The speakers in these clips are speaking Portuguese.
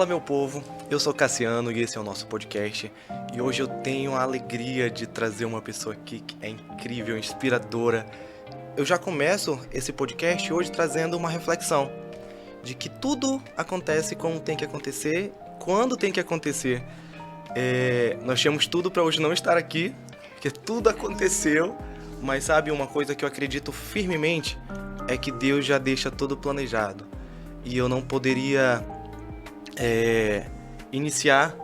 Fala, meu povo, eu sou Cassiano e esse é o nosso podcast. E hoje eu tenho a alegria de trazer uma pessoa aqui que é incrível, inspiradora. Eu já começo esse podcast hoje trazendo uma reflexão de que tudo acontece como tem que acontecer, quando tem que acontecer. Nós tínhamos tudo para hoje não estar aqui, porque tudo aconteceu, mas sabe, uma coisa que eu acredito firmemente é que Deus já deixa tudo planejado. E eu não poderia iniciar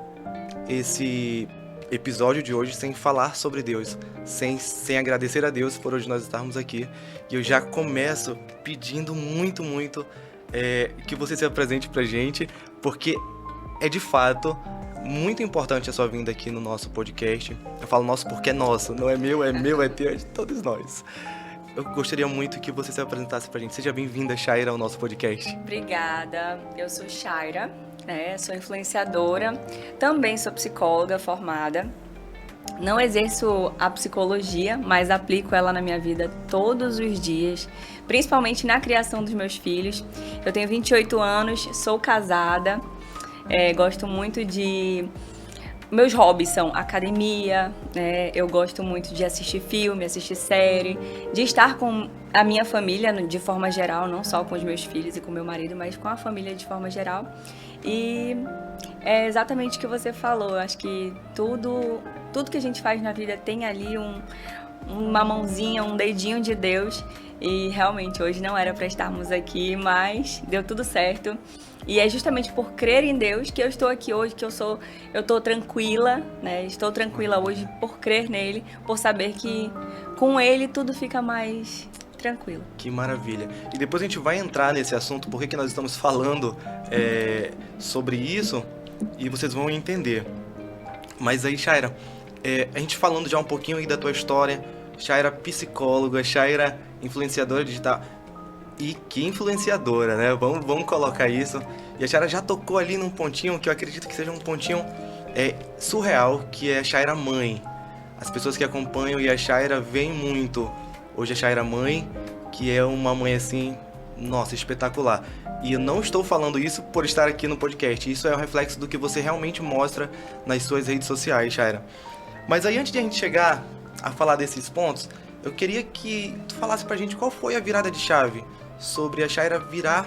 esse episódio de hoje sem falar sobre Deus, sem agradecer a Deus por hoje nós estarmos aqui. E eu já começo pedindo muito que você se apresente pra gente, porque é de fato muito importante a sua vinda aqui no nosso podcast. Eu falo nosso porque é nosso, não é meu, é teu, é de todos nós. Eu gostaria muito que você se apresentasse pra gente. Seja bem-vinda, Shaira, ao nosso podcast. Obrigada, eu sou Shaira, sou influenciadora, também sou psicóloga formada. Não exerço a psicologia, mas aplico ela na minha vida todos os dias, principalmente na criação dos meus filhos. Eu tenho 28 anos, sou casada, gosto muito de... Meus hobbies são academia, eu gosto muito de assistir filme, assistir série, de estar com a minha família de forma geral, não só com os meus filhos e com meu marido, mas com a família de forma geral. E é exatamente o que você falou, eu acho que tudo que a gente faz na vida tem ali uma mãozinha, um dedinho de Deus. E realmente hoje não era para estarmos aqui, mas deu tudo certo. E é justamente por crer em Deus que eu estou aqui hoje, que eu estou tranquila, Estou tranquila hoje por crer nele, por saber que com ele tudo fica mais tranquilo. Que maravilha. E depois a gente vai entrar nesse assunto, por que nós estamos falando sobre isso, e vocês vão entender. Mas aí, Shaira, a gente falando já um pouquinho aí da tua história, Shaira psicóloga, Shaira influenciadora digital. E que influenciadora, né? Vamos colocar isso. E a Shaira já tocou ali num pontinho que eu acredito que seja um pontinho surreal, que é a Shaira mãe. As pessoas que acompanham e a Shaira veem muito. Hoje a Shaira mãe, que é uma mãe assim, nossa, espetacular. E eu não estou falando isso por estar aqui no podcast. Isso é um reflexo do que você realmente mostra nas suas redes sociais, Shaira. Mas aí, antes de a gente chegar a falar desses pontos, eu queria que tu falasse pra gente qual foi a virada de chave sobre a Shaira virar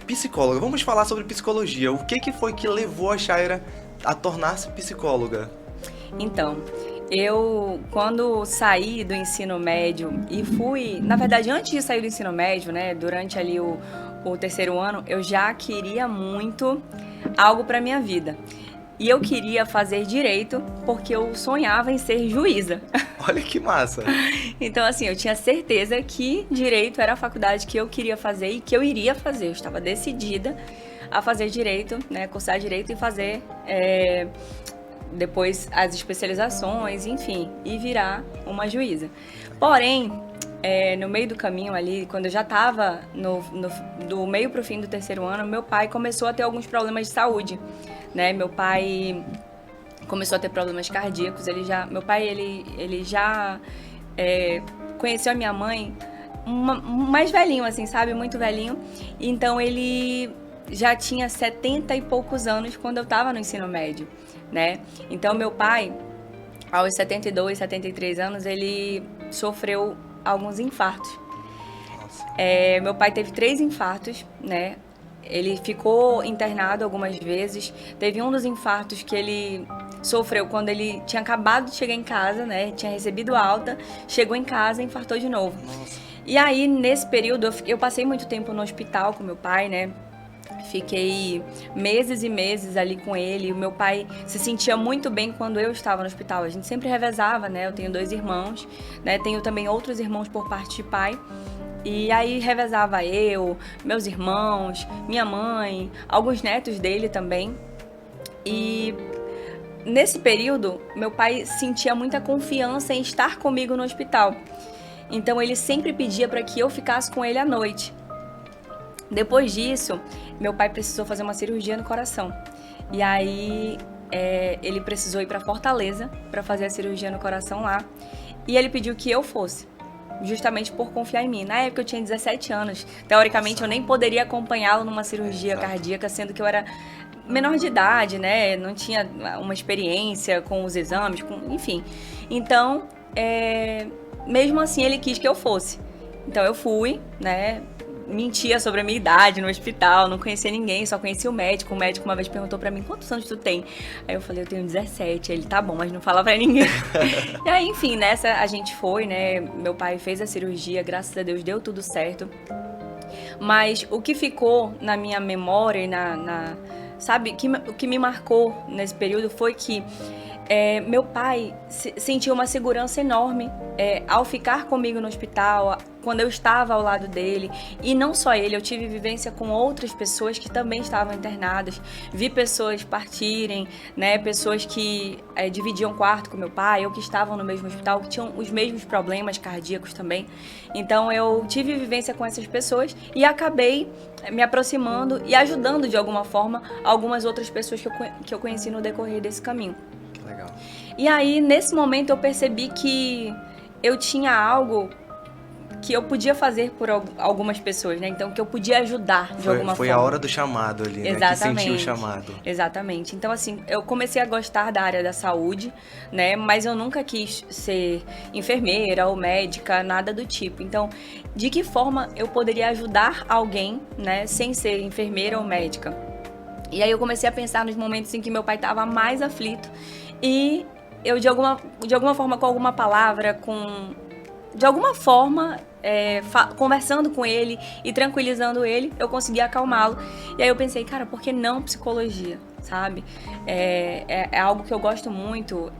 psicóloga. Vamos falar sobre psicologia. O que foi que levou a Shaira a tornar-se psicóloga? Então, eu, quando saí do ensino médio e fui... Na verdade, antes de sair do ensino médio, durante ali o terceiro ano, eu já queria muito algo pra minha vida. E eu queria fazer direito porque eu sonhava em ser juíza. Olha que massa! Então, assim, eu tinha certeza que direito era a faculdade que eu queria fazer e que eu iria fazer. Eu estava decidida a fazer direito, cursar direito e fazer depois as especializações, enfim, e virar uma juíza. Porém, no meio do caminho ali, quando eu já estava do meio para o fim do terceiro ano, meu pai começou a ter alguns problemas de saúde. Meu pai começou a ter problemas cardíacos. Meu pai já conheceu a minha mãe mais velhinho, assim, sabe? Muito velhinho. Então ele já tinha 70 e poucos anos quando eu estava no ensino médio, Então meu pai, aos 72, 73 anos, ele sofreu alguns infartos. Meu pai teve 3 infartos, Ele ficou internado algumas vezes. Teve um dos infartos que ele sofreu quando ele tinha acabado de chegar em casa, Tinha recebido alta, chegou em casa e infartou de novo. Nossa. E aí, nesse período, eu passei muito tempo no hospital com meu pai, Fiquei meses e meses ali com ele. O meu pai se sentia muito bem quando eu estava no hospital. A gente sempre revezava, Eu tenho 2 irmãos, Tenho também outros irmãos por parte de pai. E aí revezava eu, meus irmãos, minha mãe, alguns netos dele também. E nesse período, meu pai sentia muita confiança em estar comigo no hospital. Então ele sempre pedia para que eu ficasse com ele à noite. Depois disso, meu pai precisou fazer uma cirurgia no coração. E aí ele precisou ir para Fortaleza para fazer a cirurgia no coração lá. E ele pediu que eu fosse. justamente por confiar em mim. Na época eu tinha 17 anos. Teoricamente, eu nem poderia acompanhá-lo numa cirurgia cardíaca, sendo que eu era menor de idade, né? Não tinha uma experiência com os exames, enfim. Então, mesmo assim, ele quis que eu fosse. Então, eu fui, né? Mentia sobre a minha idade no hospital, não conhecia ninguém, só conhecia o médico. O médico uma vez perguntou pra mim, quantos anos tu tem? Aí eu falei, eu tenho 17. Aí ele, tá bom, mas não fala pra ninguém. E aí, enfim, nessa a gente foi, né? Meu pai fez a cirurgia, graças a Deus deu tudo certo. Mas o que ficou na minha memória e sabe, o que me marcou nesse período foi que meu pai sentiu uma segurança enorme ao ficar comigo no hospital, quando eu estava ao lado dele. E não só ele, eu tive vivência com outras pessoas que também estavam internadas. Vi pessoas partirem, né, pessoas que dividiam quarto com meu pai, ou que estavam no mesmo hospital, que tinham os mesmos problemas cardíacos também. Então eu tive vivência com essas pessoas e acabei me aproximando e ajudando de alguma forma algumas outras pessoas que eu conheci no decorrer desse caminho. Legal. E aí, nesse momento, eu percebi que eu tinha algo que eu podia fazer por algumas pessoas, né? Então, que eu podia ajudar de alguma forma. Foi a hora do chamado ali, Exatamente. Né? Que sentiu o chamado. Exatamente. Então, assim, eu comecei a gostar da área da saúde, né? Mas eu nunca quis ser enfermeira ou médica, nada do tipo. Então, de que forma eu poderia ajudar alguém, né? Sem ser enfermeira ou médica? E aí eu comecei a pensar nos momentos em que meu pai estava mais aflito. E eu, de alguma forma, com alguma palavra, de alguma forma, conversando com ele e tranquilizando ele, eu consegui acalmá-lo. E aí eu pensei, cara, por que não psicologia, sabe? É algo que eu gosto muito,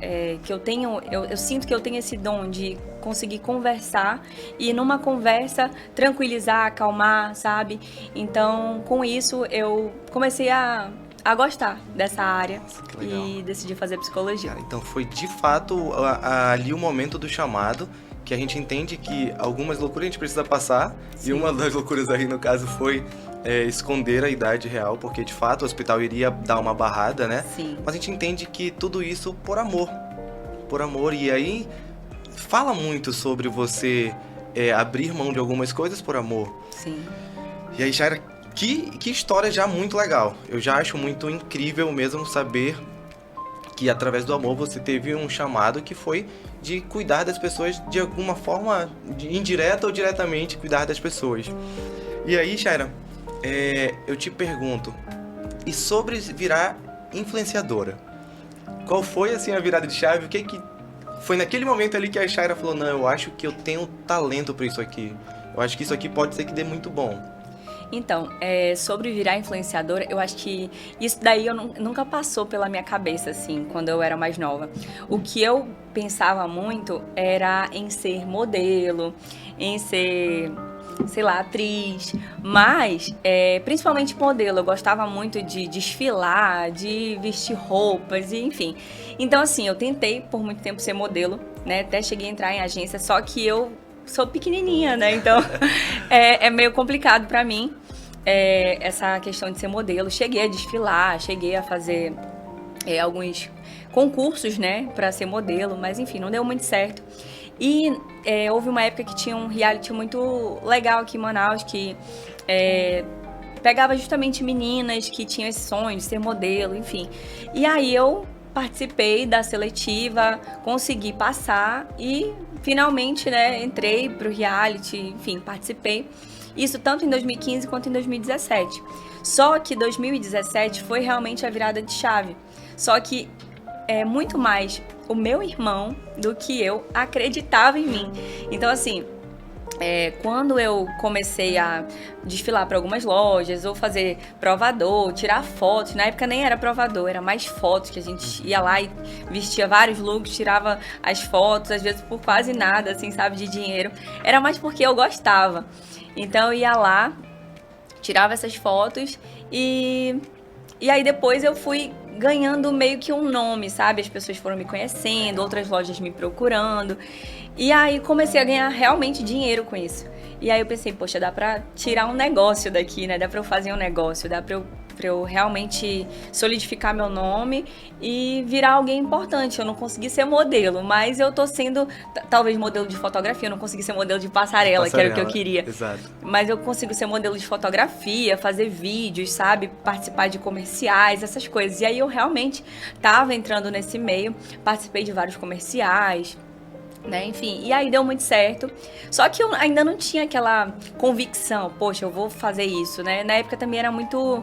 que eu sinto que eu tenho esse dom de conseguir conversar e numa conversa tranquilizar, acalmar, sabe? Então, com isso, eu comecei a gostar dessa área. E decidi fazer psicologia. Cara, então foi de fato ali o momento do chamado, que a gente entende que algumas loucuras a gente precisa passar. Sim. E uma das loucuras aí no caso foi esconder a idade real, porque de fato o hospital iria dar uma barrada, né? Sim. Mas a gente entende que tudo isso por amor, e aí fala muito sobre você abrir mão de algumas coisas por amor. Sim. E aí, Shaira, que história já muito legal. Eu já acho muito incrível mesmo saber que através do amor você teve um chamado que foi de cuidar das pessoas de alguma forma, indireta ou diretamente, cuidar das pessoas. E aí, Shaira, eu te pergunto, e sobre virar influenciadora? Qual foi assim a virada de chave? O que foi naquele momento ali que a Shaira falou, não, eu acho que eu tenho talento para isso aqui. Eu acho que isso aqui pode ser que dê muito bom. Então, sobre virar influenciadora, eu acho que isso daí nunca passou pela minha cabeça, assim, quando eu era mais nova. O que eu pensava muito era em ser modelo, em ser, sei lá, atriz, mas, principalmente modelo, eu gostava muito de desfilar, de vestir roupas, e enfim. Então, assim, eu tentei por muito tempo ser modelo, né, até cheguei a entrar em agência, só que eu sou pequenininha, né, então é meio complicado pra mim. Essa questão de ser modelo. Cheguei a desfilar, cheguei a fazer alguns concursos, né, para ser modelo, mas enfim, não deu muito certo. E houve uma época que tinha um reality muito legal aqui em Manaus, que pegava justamente meninas que tinham esse sonho de ser modelo, enfim. E aí eu participei da seletiva, consegui passar e finalmente, né, entrei pro reality, enfim, participei. Isso tanto em 2015 quanto em 2017. Só que 2017 foi realmente a virada de chave. Só que muito mais o meu irmão do que eu acreditava em mim. Então, assim, quando eu comecei a desfilar para algumas lojas, ou fazer provador, tirar fotos, na época nem era provador, era mais fotos, que a gente ia lá e vestia vários looks, tirava as fotos, às vezes por quase nada, assim, sabe, de dinheiro. Era mais porque eu gostava. Então eu ia lá, tirava essas fotos e aí depois eu fui ganhando meio que um nome, sabe? As pessoas foram me conhecendo, outras lojas me procurando. E aí comecei a ganhar realmente dinheiro com isso. E aí eu pensei, poxa, dá pra tirar um negócio daqui, né? Dá pra eu fazer um negócio, dá pra para eu realmente solidificar meu nome e virar alguém importante. Eu não consegui ser modelo, mas eu tô sendo, talvez, modelo de fotografia. Eu não consegui ser modelo de passarela, que era o que eu queria. Exato. Mas eu consigo ser modelo de fotografia, fazer vídeos, sabe? Participar de comerciais, essas coisas. E aí eu realmente tava entrando nesse meio, participei de vários comerciais, né? Enfim, e aí deu muito certo. Só que eu ainda não tinha aquela convicção, poxa, eu vou fazer isso, né? Na época também era muito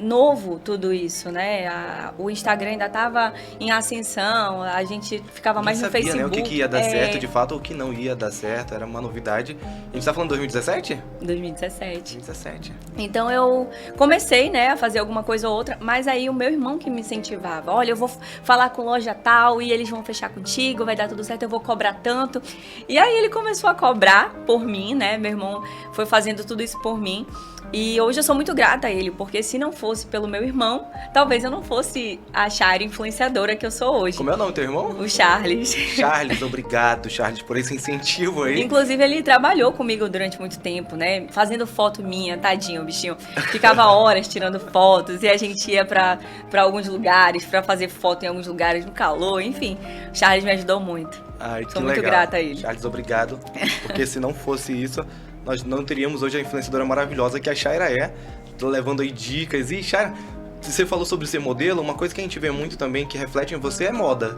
novo tudo isso, né? O Instagram ainda tava em ascensão, a gente ficava mais no sabia, Facebook. Né, o que ia dar certo, de fato, ou o que não ia dar certo, era uma novidade. A gente tá falando de 2017? 2017. 2017. Então eu comecei, né, a fazer alguma coisa ou outra, mas aí o meu irmão que me incentivava, olha, eu vou falar com loja tal e eles vão fechar contigo, vai dar tudo certo, eu vou cobrar tanto. E aí ele começou a cobrar por mim, né, meu irmão foi fazendo tudo isso por mim. E hoje eu sou muito grata a ele, porque se não fosse pelo meu irmão, talvez eu não fosse a Shaira influenciadora que eu sou hoje. Como é o nome do teu irmão? O Charles. Charles, obrigado, Charles, por esse incentivo aí. Inclusive, ele trabalhou comigo durante muito tempo, né? Fazendo foto minha, tadinho, o bichinho. Ficava horas tirando fotos e a gente ia pra alguns lugares, pra fazer foto em alguns lugares, no calor, enfim. O Charles me ajudou muito. Ai, que Sou muito legal. grata a ele. Charles, obrigado, porque se não fosse isso, nós não teríamos hoje a influenciadora maravilhosa que a Shaira é. Tô levando aí dicas. E, Shaira, você falou sobre ser modelo, uma coisa que a gente vê muito também que reflete em você é moda.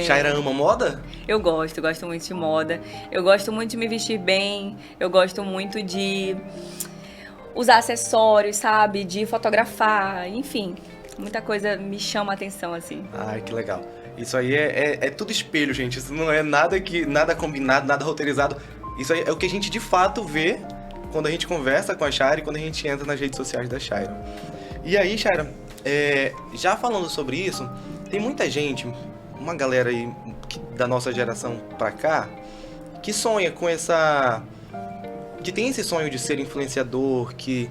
Shaira ama moda? Eu gosto muito de moda. Eu gosto muito de me vestir bem. Eu gosto muito de usar acessórios, sabe? De fotografar, enfim. Muita coisa me chama a atenção, assim. Ai, que legal. Isso aí é tudo espelho, gente. Isso não é nada combinado, nada roteirizado. Isso aí é o que a gente de fato vê quando a gente conversa com a Shaira e quando a gente entra nas redes sociais da Shaira. E aí, Shaira, já falando sobre isso, tem muita gente, uma galera aí da nossa geração pra cá, que sonha com essa... que tem esse sonho de ser influenciador, que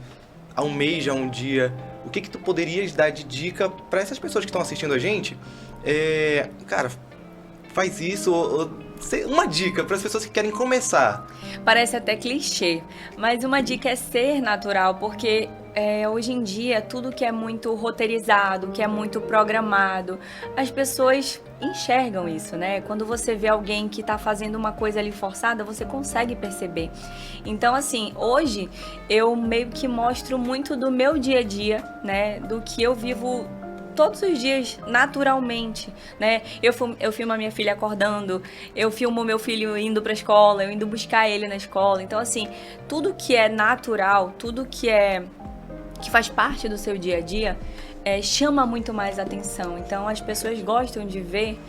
almeja um dia. O que tu poderias dar de dica pra essas pessoas que estão assistindo a gente? Cara, faz isso, uma dica para as pessoas que querem começar. Parece até clichê, mas uma dica é ser natural, porque hoje em dia tudo que é muito roteirizado, que é muito programado, as pessoas enxergam isso, né? Quando você vê alguém que tá fazendo uma coisa ali forçada, você consegue perceber. Então, assim, hoje eu meio que mostro muito do meu dia a dia, né? Do que eu vivo todos os dias, naturalmente, né? Eu filmo a minha filha acordando, eu filmo meu filho indo pra escola, eu indo buscar ele na escola. Então, assim, tudo que é natural, tudo que faz parte do seu dia a dia, chama muito mais atenção. Então, as pessoas gostam de ver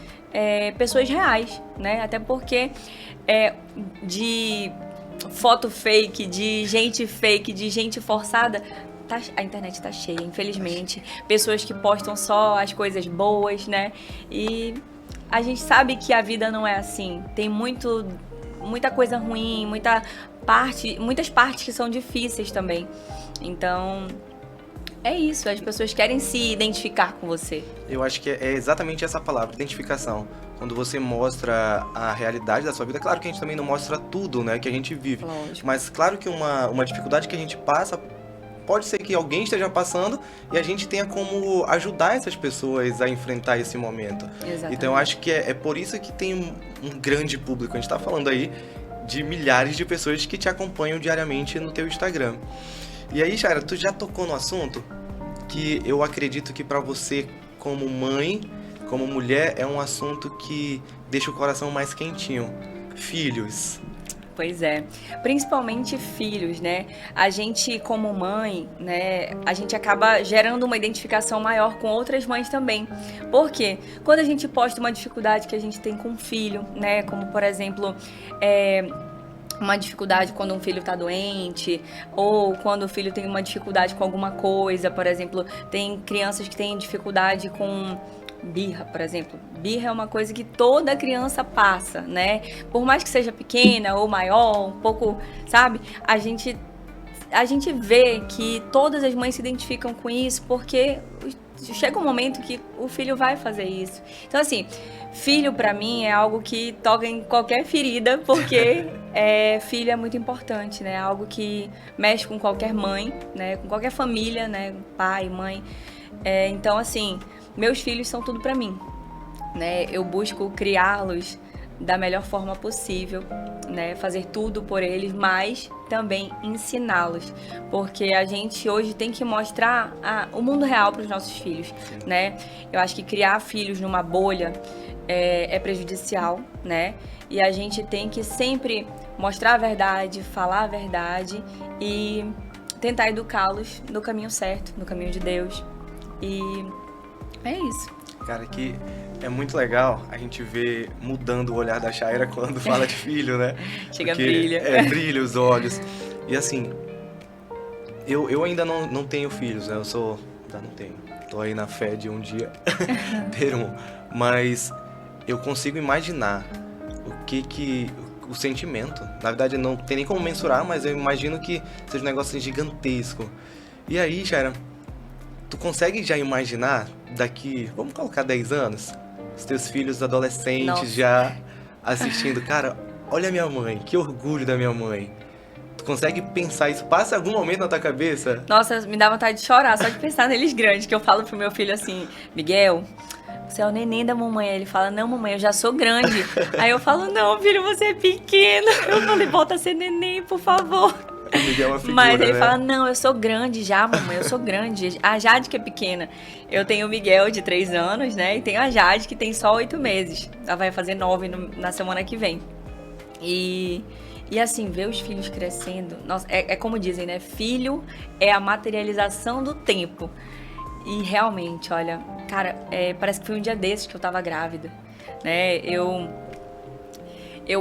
pessoas reais, né? Até porque de foto fake, de gente forçada, a internet tá cheia, infelizmente. Pessoas que postam só as coisas boas, né? E a gente sabe que a vida não é assim. Tem muita coisa ruim, muitas partes que são difíceis também. Então, é isso. As pessoas querem se identificar com você. Eu acho que é exatamente essa palavra, identificação. Quando você mostra a realidade da sua vida, claro que a gente também não mostra tudo, né, que a gente vive. Lógico. Mas claro que uma dificuldade que a gente passa, pode ser que alguém esteja passando e a gente tenha como ajudar essas pessoas a enfrentar esse momento. Exatamente. Então eu acho que é por isso que tem um grande público. A gente tá falando aí de milhares de pessoas que te acompanham diariamente no teu Instagram. E aí, Shaira, tu já tocou no assunto que eu acredito que pra você, como mãe, como mulher, é um assunto que deixa o coração mais quentinho. Filhos. Pois é, principalmente filhos, né? A gente, como mãe, né, a gente acaba gerando uma identificação maior com outras mães também. Por quê? Quando a gente posta uma dificuldade que a gente tem com um filho, né? Como, por exemplo, uma dificuldade quando um filho está doente, ou quando o filho tem uma dificuldade com alguma coisa. Por exemplo, tem crianças que têm dificuldade com birra, por exemplo. Birra é uma coisa que toda criança passa, né? Por mais que seja pequena ou maior, um pouco, sabe? A gente vê que todas as mães se identificam com isso porque chega um momento que o filho vai fazer isso. Então, assim, filho pra mim é algo que toca em qualquer ferida, porque filho é muito importante, né? É algo que mexe com qualquer mãe, né? Com qualquer família, né? Pai, mãe. Então, assim, meus filhos são tudo pra mim, né? Eu busco criá-los da melhor forma possível, né? Fazer tudo por eles, mas também ensiná-los, porque a gente hoje tem que mostrar o mundo real para os nossos filhos, né? Eu acho que criar filhos numa bolha é prejudicial, né? E a gente tem que sempre mostrar a verdade, falar a verdade e tentar educá-los no caminho certo, no caminho de Deus. E é isso. Cara, que é muito legal a gente ver mudando o olhar da Shaira quando fala de filho, né? Chega, porque, brilha. Brilha os olhos. E assim, eu ainda não tenho filhos, né? Ainda não tenho. Tô aí na fé de um dia ter um. Mas eu consigo imaginar o sentimento. Na verdade, não tem nem como mensurar, mas eu imagino que seja um negócio gigantesco. E aí, Shaira, tu consegue já imaginar daqui, vamos colocar 10 anos, os teus filhos adolescentes Nossa. já assistindo? Cara, olha a minha mãe, que orgulho da minha mãe. Tu consegue pensar isso? Passa algum momento na tua cabeça? Nossa, me dá vontade de chorar só de pensar neles grandes, que eu falo pro meu filho assim, Miguel, você é o neném da mamãe. Aí ele fala, não, mamãe, eu já sou grande. Aí eu falo, não, filho, você é pequeno. Eu falei, volta a ser neném, por favor. O Miguel é uma figura, Mas ele né? fala, não, eu sou grande já, mamãe, eu sou grande. A Jade que é pequena. Eu tenho o Miguel de 3 anos, né? E tenho a Jade que tem só 8 meses. Ela vai fazer 9 na semana que vem. E assim, ver os filhos crescendo... Nossa, é como dizem, né? Filho é a materialização do tempo. E realmente, olha... Cara, parece que foi um dia desses que eu tava grávida, né? Eu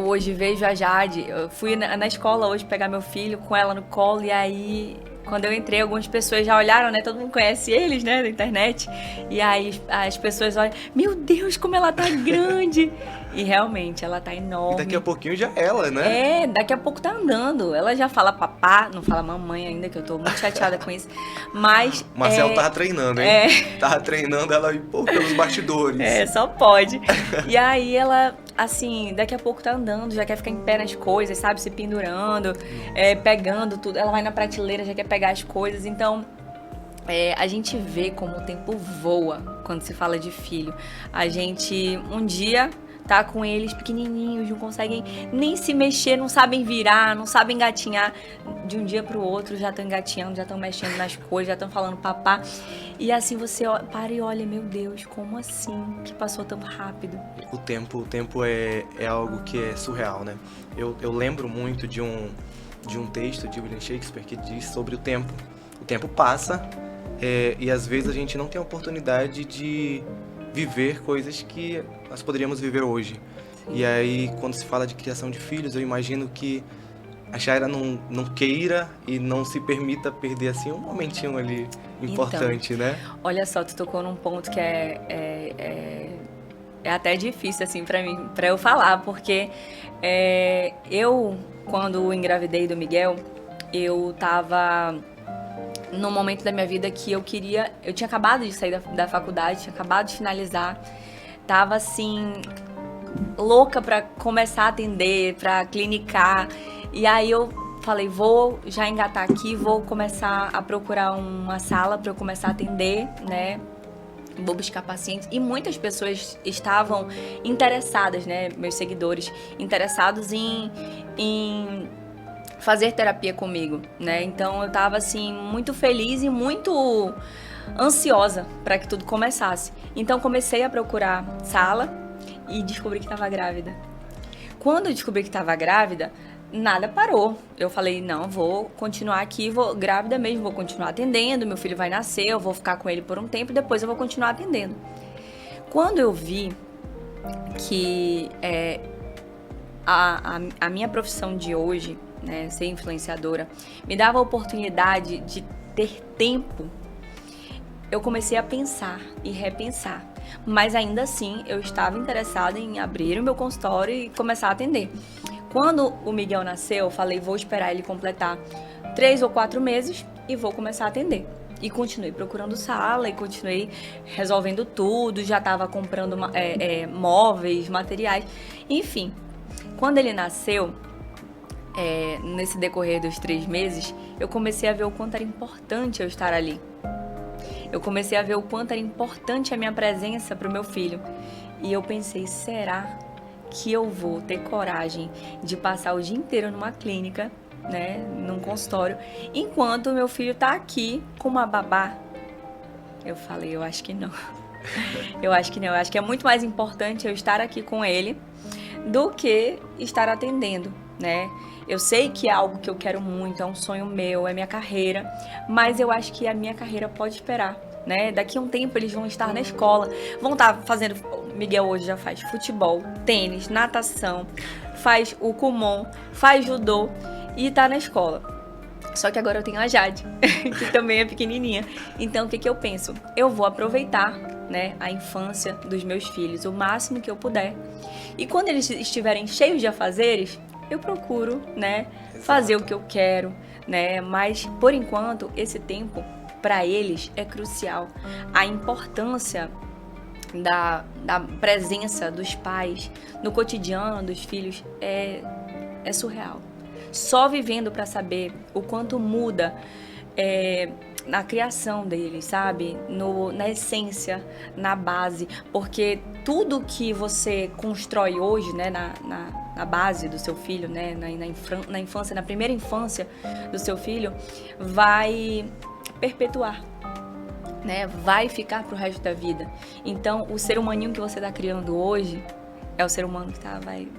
hoje vejo a Jade, eu fui na escola hoje pegar meu filho com ela no colo, e aí, quando eu entrei, algumas pessoas já olharam, né? Todo mundo conhece eles, né? Da internet. E aí as pessoas olham, meu Deus, como ela tá grande! E realmente, ela tá enorme. E daqui a pouquinho já ela, né? Daqui a pouco tá andando. Ela já fala papá, não fala mamãe ainda, que eu tô muito chateada com isso. Mas... O Marcelo tava treinando, hein? Tava treinando ela pelos bastidores. Só pode. E aí ela, assim, daqui a pouco tá andando, já quer ficar em pé nas coisas, sabe? Se pendurando, pegando tudo. Ela vai na prateleira, já quer pegar as coisas. Então, a gente vê como o tempo voa quando se fala de filho. A gente, um dia... tá com eles pequenininhos, não conseguem nem se mexer, não sabem virar, não sabem engatinhar. De um dia pro outro já estão engatinhando, já estão mexendo nas coisas, já estão falando papá. E assim você para e olha, meu Deus, como assim que passou tão rápido? O tempo é algo que é surreal, né? Eu lembro muito de um texto de William Shakespeare que diz sobre o tempo. O tempo passa e às vezes a gente não tem a oportunidade de viver coisas que nós poderíamos viver hoje. Sim. E aí, quando se fala de criação de filhos, eu imagino que a Shaira não queira e não se permita perder, assim, um momentinho ali importante, então, né? Olha só, tu tocou num ponto que é até difícil, assim, pra eu falar, porque eu, quando engravidei do Miguel, eu tava... num momento da minha vida que eu tinha acabado de sair da faculdade, tinha acabado de finalizar, tava assim, louca pra começar a atender, pra clinicar, e aí eu falei, vou já engatar aqui, vou começar a procurar uma sala pra eu começar a atender, né, vou buscar pacientes, e muitas pessoas estavam interessadas, né, meus seguidores, interessados em fazer terapia comigo, né? Então eu tava assim muito feliz e muito ansiosa para que tudo começasse. Então comecei a procurar sala e descobri que estava grávida. Quando eu descobri que estava grávida, nada parou. Eu falei, não, vou continuar aqui, vou grávida mesmo, vou continuar atendendo, meu filho vai nascer, eu vou ficar com ele por um tempo e depois eu vou continuar atendendo. Quando eu vi que a minha profissão de hoje, né, ser influenciadora, me dava a oportunidade de ter tempo, eu comecei a pensar e repensar. Mas ainda assim, eu estava interessada em abrir o meu consultório e começar a atender. Quando o Miguel nasceu, eu falei, vou esperar ele completar 3 ou 4 meses e vou começar a atender. E continuei procurando sala e continuei resolvendo tudo, já estava comprando móveis, materiais, enfim. Quando ele nasceu, nesse decorrer dos 3 meses, eu comecei a ver o quanto era importante eu estar ali. Eu comecei a ver o quanto era importante a minha presença para o meu filho. E eu pensei, será que eu vou ter coragem de passar o dia inteiro numa clínica, né, num consultório, enquanto o meu filho tá aqui com uma babá? Eu falei, eu acho que não. Eu acho que não. Eu acho que é muito mais importante eu estar aqui com ele do que estar atendendo, né? Eu sei que é algo que eu quero muito, é um sonho meu, é minha carreira, mas eu acho que a minha carreira pode esperar, né? Daqui a um tempo eles vão estar na escola, vão estar fazendo... Miguel hoje já faz futebol, tênis, natação, faz o Kumon, faz judô e tá na escola. Só que agora eu tenho a Jade, que também é pequenininha. Então, o que eu penso? Eu vou aproveitar, né, a infância dos meus filhos o máximo que eu puder. E quando eles estiverem cheios de afazeres, eu procuro, né, fazer o que eu quero, né? Mas, por enquanto, esse tempo, para eles, é crucial. A importância da presença dos pais no cotidiano dos filhos é surreal. Só vivendo para saber o quanto muda na criação deles, sabe? Na essência, na base. Porque tudo que você constrói hoje, né, na base do seu filho, né, na infância, na primeira infância do seu filho, vai perpetuar, né? Vai ficar pro resto da vida. Então, o ser humaninho que você está criando hoje é o ser humano que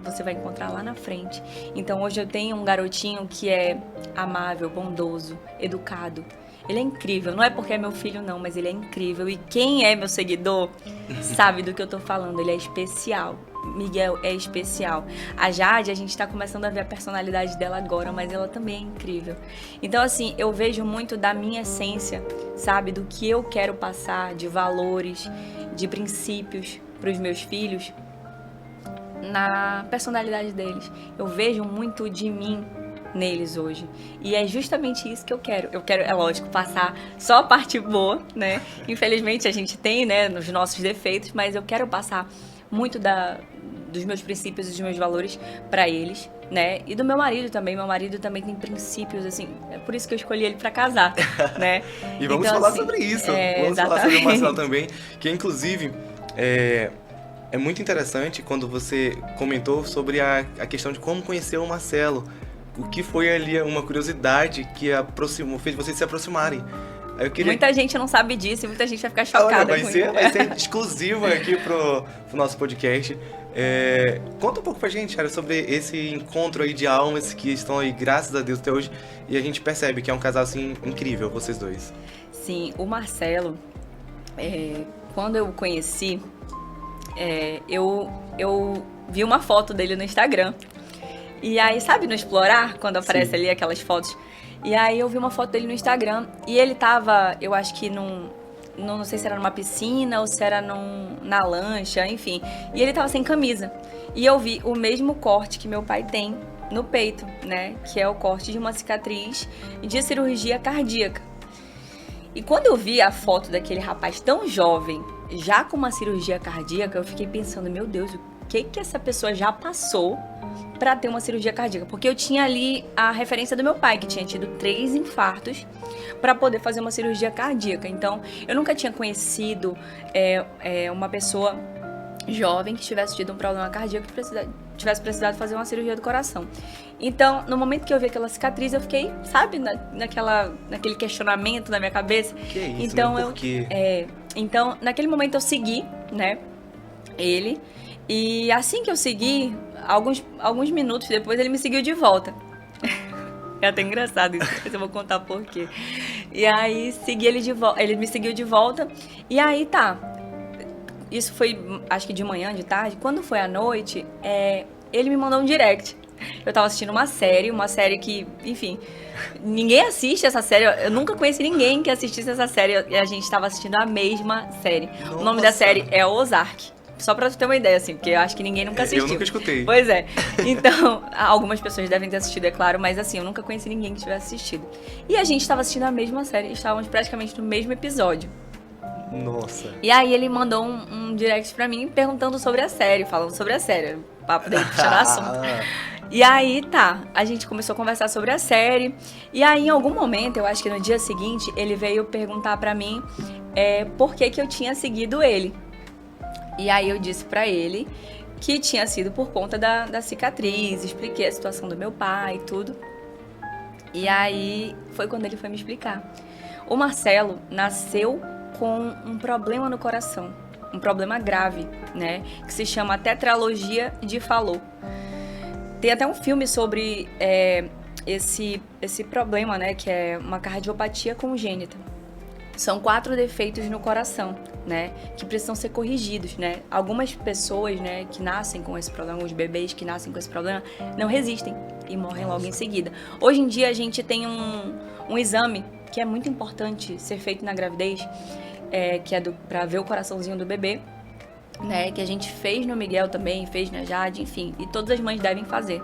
você vai encontrar lá na frente. Então, hoje eu tenho um garotinho que é amável, bondoso, educado. Ele é incrível. Não é porque é meu filho, não, mas ele é incrível. E quem é meu seguidor sabe do que eu tô falando. Ele é especial. Miguel é especial. A Jade, a gente tá começando a ver a personalidade dela agora, mas ela também é incrível. Então, assim, eu vejo muito da minha essência, sabe? Do que eu quero passar, de valores, de princípios pros meus filhos, na personalidade deles. Eu vejo muito de mim neles hoje. E é justamente isso que eu quero. Eu quero, é lógico, passar só a parte boa, né? Infelizmente a gente tem, né, nos nossos defeitos, mas eu quero passar muito dos meus princípios e dos meus valores para eles, né? E do meu marido também. Meu marido também tem princípios, assim, é por isso que eu escolhi ele para casar, né? E vamos então, falar assim, sobre isso. exatamente. Vamos falar sobre o Marcelo também, que inclusive é muito interessante quando você comentou sobre a questão de como conhecer o Marcelo. O que foi ali uma curiosidade que fez vocês se aproximarem. Eu queria... Muita gente não sabe disso e muita gente vai ficar chocada. Olha, vai ser exclusiva aqui pro nosso podcast. Conta um pouco pra gente, cara, sobre esse encontro aí de almas que estão aí, graças a Deus, até hoje. E a gente percebe que é um casal, assim, incrível, vocês dois. Sim, o Marcelo, quando eu o conheci, eu vi uma foto dele no Instagram. E aí, sabe, no Explorar, quando aparece ali aquelas fotos? E aí eu vi uma foto dele no Instagram e ele tava, eu acho que não sei se era numa piscina ou se era na lancha, enfim. E ele tava sem camisa. E eu vi o mesmo corte que meu pai tem no peito, né? Que é o corte de uma cicatriz de cirurgia cardíaca. E quando eu vi a foto daquele rapaz tão jovem, já com uma cirurgia cardíaca, eu fiquei pensando, meu Deus, o que essa pessoa já passou para ter uma cirurgia cardíaca? Porque eu tinha ali a referência do meu pai, que tinha tido 3 infartos para poder fazer uma cirurgia cardíaca. Então, eu nunca tinha conhecido uma pessoa jovem que tivesse tido um problema cardíaco que tivesse precisado fazer uma cirurgia do coração. Então, no momento que eu vi aquela cicatriz, eu fiquei, sabe, naquele questionamento na minha cabeça. Que é isso, então, né? Por quê? Então, naquele momento eu segui, né, ele. E assim que eu segui, alguns minutos depois, ele me seguiu de volta. É até engraçado isso, mas eu vou contar por quê. E aí, ele me seguiu de volta. E aí, tá. Isso foi, acho que de manhã, de tarde. Quando foi à noite, ele me mandou um direct. Eu tava assistindo uma série que, enfim, ninguém assiste essa série. Eu nunca conheci ninguém que assistisse essa série. E a gente tava assistindo a mesma série. Nossa. O nome da série é Ozark. Só pra tu ter uma ideia, assim, porque eu acho que ninguém nunca assistiu. Eu nunca escutei. Pois é. Então, algumas pessoas devem ter assistido, é claro, mas assim, eu nunca conheci ninguém que tivesse assistido. E a gente tava assistindo a mesma série, estávamos praticamente no mesmo episódio. Nossa. E aí ele mandou um direct pra mim perguntando sobre a série, falando sobre a série. O papo dele puxando o assunto. E aí, tá, a gente começou a conversar sobre a série. E aí, em algum momento, eu acho que no dia seguinte, ele veio perguntar pra mim por que eu tinha seguido ele. E aí eu disse pra ele que tinha sido por conta da cicatriz, expliquei a situação do meu pai e tudo. E aí foi quando ele foi me explicar. O Marcelo nasceu com um problema no coração, um problema grave, né, que se chama tetralogia de Fallot. Tem até um filme sobre esse problema, né, que é uma cardiopatia congênita. São 4 defeitos no coração, né, que precisam ser corrigidos, né. Algumas pessoas, né, que nascem com esse problema, os bebês que nascem com esse problema, não resistem e morrem logo em seguida. Hoje em dia a gente tem um exame que é muito importante ser feito na gravidez, que é para ver o coraçãozinho do bebê, né, que a gente fez no Miguel também, fez na Jade, enfim, e todas as mães devem fazer.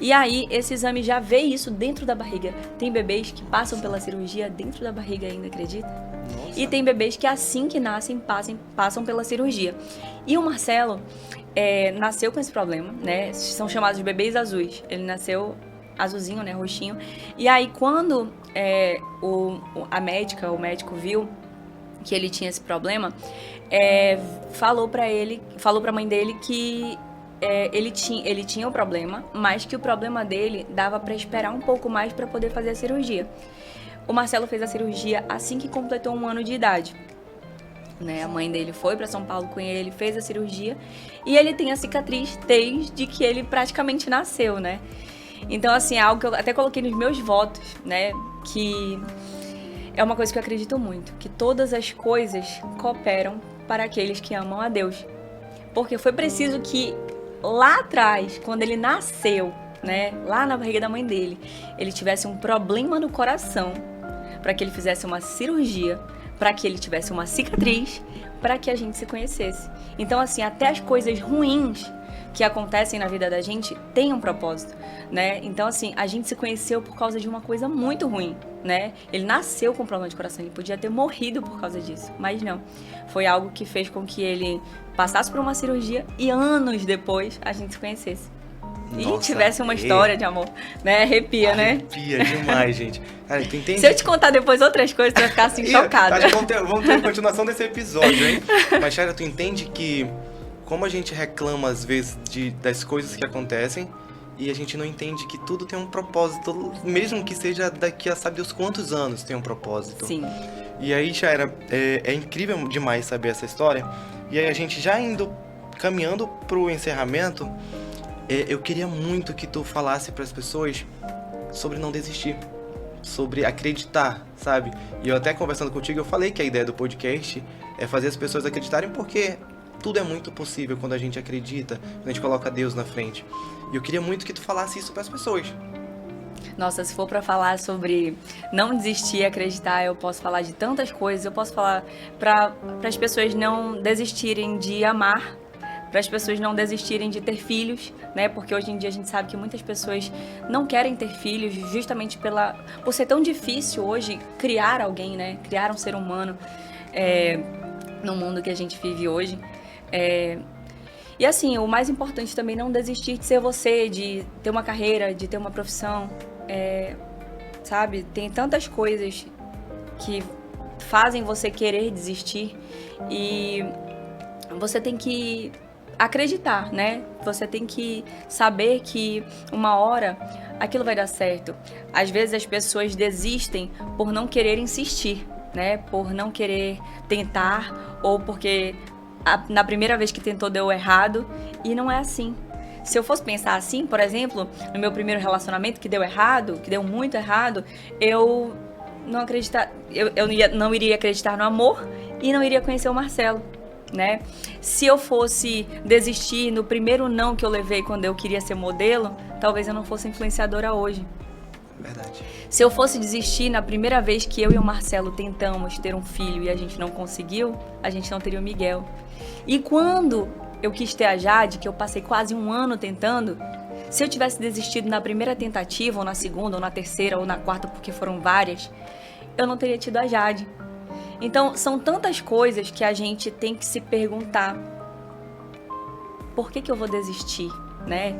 E aí, esse exame já vê isso dentro da barriga. Tem bebês que passam pela cirurgia dentro da barriga ainda, acredita? Nossa. E tem bebês que assim que nascem, passam pela cirurgia. E o Marcelo nasceu com esse problema, né, são chamados de bebês azuis. Ele nasceu azulzinho, né, roxinho. E aí, quando o médico viu que ele tinha esse problema, falou pra mãe dele que ele tinha o problema, mas que o problema dele dava pra esperar um pouco mais pra poder fazer a cirurgia. O Marcelo fez a cirurgia assim que completou 1 ano de idade. Né? A mãe dele foi pra São Paulo com ele, fez a cirurgia, e ele tem a cicatriz desde que ele praticamente nasceu, né? Então, assim, é algo que eu até coloquei nos meus votos, né? Que é uma coisa que eu acredito muito, que todas as coisas cooperam para aqueles que amam a Deus. Porque foi preciso que lá atrás, quando ele nasceu, né, lá na barriga da mãe dele, ele tivesse um problema no coração, para que ele fizesse uma cirurgia, para que ele tivesse uma cicatriz, para que a gente se conhecesse. Então, assim, até as coisas ruins que acontecem na vida da gente têm um propósito, né? Então, assim, a gente se conheceu por causa de uma coisa muito ruim, né? Ele nasceu com problema de coração, ele podia ter morrido por causa disso, mas não. Foi algo que fez com que ele passasse por uma cirurgia e anos depois a gente se conhecesse. Nossa, e tivesse uma história de amor, né? Arrepia, né? Arrepia demais, gente. Cara, tu entende? Se eu te contar depois outras coisas, tu vai ficar assim, chocada. Acho que vamos ter a continuação desse episódio, hein? Mas, Shaira, tu entende que como a gente reclama, às vezes, das coisas que acontecem e a gente não entende que tudo tem um propósito, mesmo que seja daqui a sabe Deus quantos anos tem um propósito. Sim. E aí, Shaira, é incrível demais saber essa história. E aí, a gente já caminhando pro encerramento, eu queria muito que tu falasse para as pessoas sobre não desistir, sobre acreditar, sabe? E eu até conversando contigo, eu falei que a ideia do podcast é fazer as pessoas acreditarem, porque tudo é muito possível quando a gente acredita, quando a gente coloca Deus na frente. E eu queria muito que tu falasse isso para as pessoas. Nossa, se for para falar sobre não desistir e acreditar, eu posso falar de tantas coisas. Eu posso falar para as pessoas não desistirem de amar, para as pessoas não desistirem de ter filhos, né? Porque hoje em dia a gente sabe que muitas pessoas não querem ter filhos justamente por ser tão difícil hoje criar alguém, né? Criar um ser humano no mundo que a gente vive hoje. E assim, o mais importante também é não desistir de ser você, de ter uma carreira, de ter uma profissão, sabe? Tem tantas coisas que fazem você querer desistir e você tem que acreditar, né? Você tem que saber que uma hora aquilo vai dar certo. Às vezes as pessoas desistem por não querer insistir, né? Por não querer tentar ou porque na primeira vez que tentou deu errado, e não é assim. Se eu fosse pensar assim, por exemplo, no meu primeiro relacionamento que deu errado, que deu muito errado, eu não iria acreditar no amor e não iria conhecer o Marcelo, né? Se eu fosse desistir no primeiro não que eu levei quando eu queria ser modelo, talvez eu não fosse influenciadora hoje. Verdade. Se eu fosse desistir na primeira vez que eu e o Marcelo tentamos ter um filho e a gente não conseguiu, a gente não teria o Miguel. E quando eu quis ter a Jade, que eu passei quase um ano tentando, se eu tivesse desistido na primeira tentativa, ou na segunda, ou na terceira, ou na quarta, porque foram várias, eu não teria tido a Jade. Então, são tantas coisas que a gente tem que se perguntar: por que eu vou desistir, né?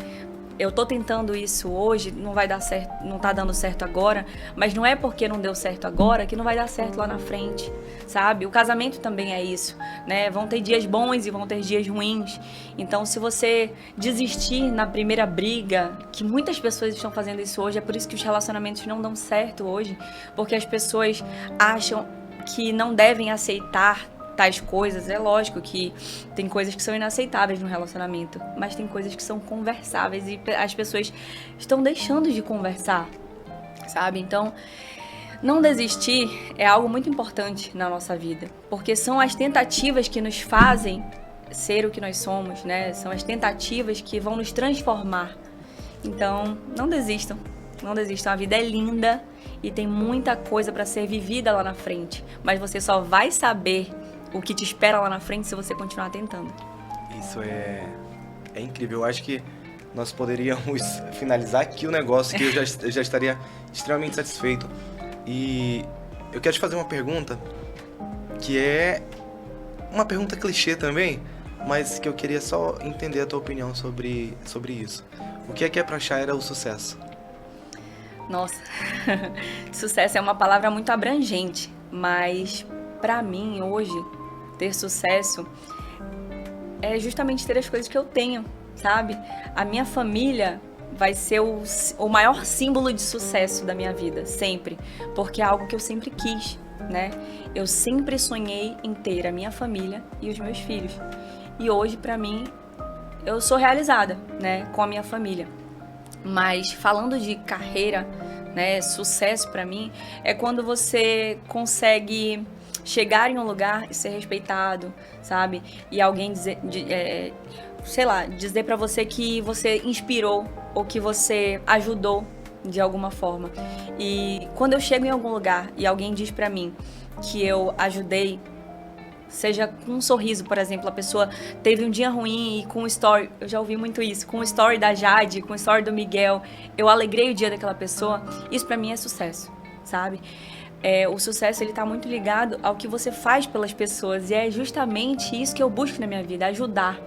Eu tô tentando isso hoje, não vai dar certo, não tá dando certo agora, mas não é porque não deu certo agora que não vai dar certo lá na frente, sabe? O casamento também é isso, né? Vão ter dias bons e vão ter dias ruins. Então, se você desistir na primeira briga, que muitas pessoas estão fazendo isso hoje, é por isso que os relacionamentos não dão certo hoje, porque as pessoas acham que não devem aceitar tais coisas. É lógico que tem coisas que são inaceitáveis no relacionamento, mas tem coisas que são conversáveis e as pessoas estão deixando de conversar, sabe? Então, não desistir é algo muito importante na nossa vida, porque são as tentativas que nos fazem ser o que nós somos, né? São as tentativas que vão nos transformar. Então, não desistam. Não desistam, a vida é linda e tem muita coisa para ser vivida lá na frente, mas você só vai saber o que te espera lá na frente se você continuar tentando. Isso é incrível. Eu acho que nós poderíamos finalizar aqui o negócio, que eu já estaria extremamente satisfeito. E eu quero te fazer uma pergunta, que é uma pergunta clichê também, mas que eu queria só entender a tua opinião sobre isso. O que é pra Shaira o sucesso? Nossa, sucesso é uma palavra muito abrangente, mas pra mim hoje ter sucesso é justamente ter as coisas que eu tenho, sabe? A minha família vai ser o maior símbolo de sucesso da minha vida, sempre, porque é algo que eu sempre quis, né? Eu sempre sonhei em ter a minha família e os meus filhos. E hoje, pra mim, eu sou realizada, né, com a minha família. Mas falando de carreira, né, sucesso pra mim é quando você consegue chegar em um lugar e ser respeitado, sabe? E alguém dizer, dizer pra você que você inspirou ou que você ajudou de alguma forma. E quando eu chego em algum lugar e alguém diz pra mim que eu ajudei, seja com um sorriso, por exemplo, a pessoa teve um dia ruim e com um story, eu já ouvi muito isso, com um story da Jade, com um story do Miguel, eu alegrei o dia daquela pessoa, isso pra mim é sucesso, sabe? O sucesso, ele tá muito ligado ao que você faz pelas pessoas, e é justamente isso que eu busco na minha vida, ajudar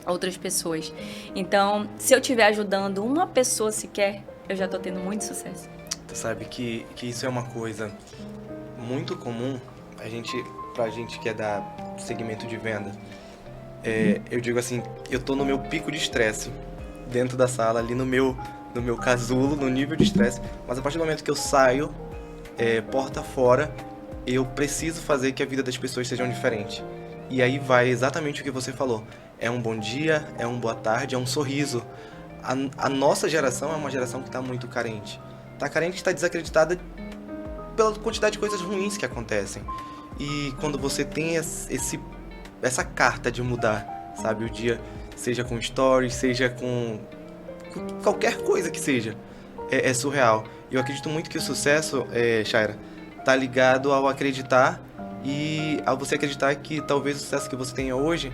outras pessoas. Então, se eu estiver ajudando uma pessoa sequer, eu já tô tendo muito sucesso. Tu sabe que isso é uma coisa muito comum, pra gente que é da segmento de venda. Eu digo assim, eu tô no meu pico de estresse, dentro da sala, ali no meu casulo, no nível de estresse, mas a partir do momento que eu saio, porta fora, eu preciso fazer que a vida das pessoas seja diferente. E aí vai exatamente o que você falou. É um bom dia, é uma boa tarde, é um sorriso. A nossa geração é uma geração que está muito carente. Está carente, está desacreditada pela quantidade de coisas ruins que acontecem. E quando você tem essa carta de mudar, sabe, o dia, seja com stories, seja com qualquer coisa que seja, é surreal. Eu acredito muito que o sucesso, Shaira, tá ligado ao acreditar e ao você acreditar que talvez o sucesso que você tenha hoje,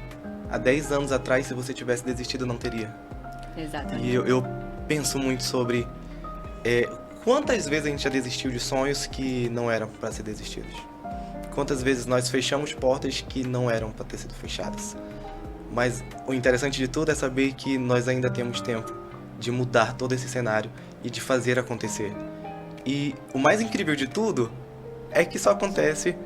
há 10 anos atrás, se você tivesse desistido, não teria. Exatamente. E eu penso muito sobre quantas vezes a gente já desistiu de sonhos que não eram para ser desistidos. Quantas vezes nós fechamos portas que não eram para ter sido fechadas. Mas o interessante de tudo é saber que nós ainda temos tempo de mudar todo esse cenário e de fazer acontecer. E o mais incrível de tudo é que isso acontece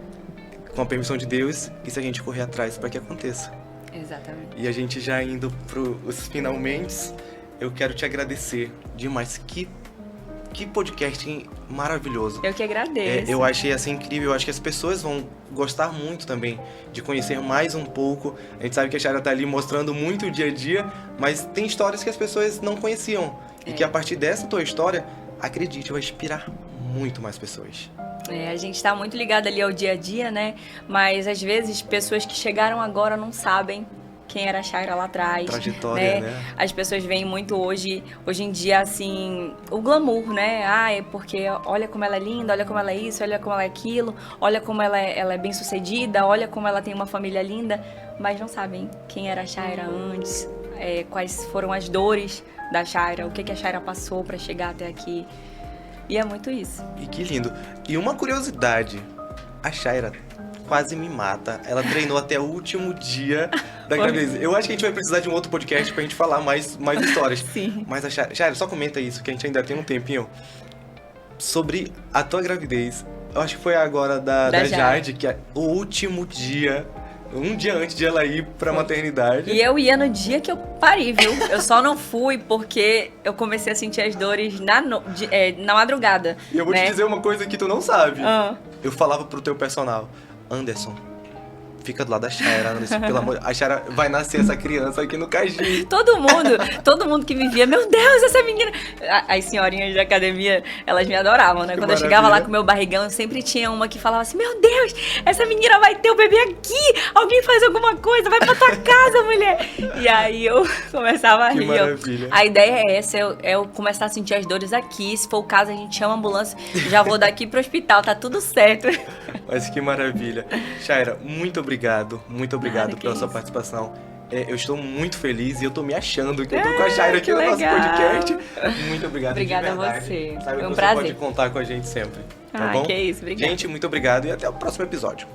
com a permissão de Deus e se a gente correr atrás para que aconteça. Exatamente. E a gente já indo pros finalmente, eu quero te agradecer demais. Que podcast maravilhoso. Eu que agradeço. Eu achei assim incrível, eu acho que as pessoas vão gostar muito também de conhecer mais um pouco. A gente sabe que a Shaira tá ali mostrando muito o dia a dia, mas tem histórias que as pessoas não conheciam. E que a partir dessa tua história, acredite, vai inspirar muito mais pessoas. A gente tá muito ligado ali ao dia a dia, né? Mas às vezes pessoas que chegaram agora não sabem quem era a Shaira lá atrás. Trajetória, né? As pessoas veem muito hoje em dia, assim, o glamour, né? Ah, é porque olha como ela é linda, olha como ela é isso, olha como ela é aquilo, olha como ela é bem sucedida, olha como ela tem uma família linda, mas não sabem quem era a Shaira antes, quais foram as dores da Shaira, o que a Shaira passou pra chegar até aqui. E é muito isso. E que lindo. E uma curiosidade, a Shaira quase me mata. Ela treinou até o último dia da gravidez. Eu acho que a gente vai precisar de um outro podcast pra gente falar mais histórias. Sim. Mas a Shaira, só comenta isso, que a gente ainda tem um tempinho. Sobre a tua gravidez. Eu acho que foi agora da Jade, que é o último dia, um dia antes de ela ir pra maternidade. E eu ia no dia que eu pari, viu? Eu só não fui porque eu comecei a sentir as dores na madrugada. E eu vou te dizer uma coisa que tu não sabe. Ah. Eu falava pro teu personal, Anderson, fica do lado da Shaira, Anderson, pelo amor. A Shaira vai nascer essa criança aqui no Cagi. Todo mundo que me via, meu Deus, essa menina. As senhorinhas de academia, elas me adoravam, né? Que Quando eu chegava lá com o meu barrigão, sempre tinha uma que falava assim: meu Deus, essa menina vai ter o bebê aqui. Alguém faz alguma coisa, vai pra tua casa, mulher. E aí eu começava a Que rir. maravilha. A ideia é essa, eu começar a sentir as dores aqui. Se for o caso, a gente chama a ambulância, já vou daqui pro hospital, tá tudo certo. Mas que maravilha. Shaira, muito obrigado pela sua isso. participação. Eu estou muito feliz e eu tô me achando que eu tô com a Shaira aqui que no nosso legal. podcast. Muito obrigado. Obrigada de verdade. a você. Sabe Foi que um você prazer. pode contar com a gente sempre. Tá Ah, bom? que isso, obrigada. Gente, muito obrigado e até o próximo episódio.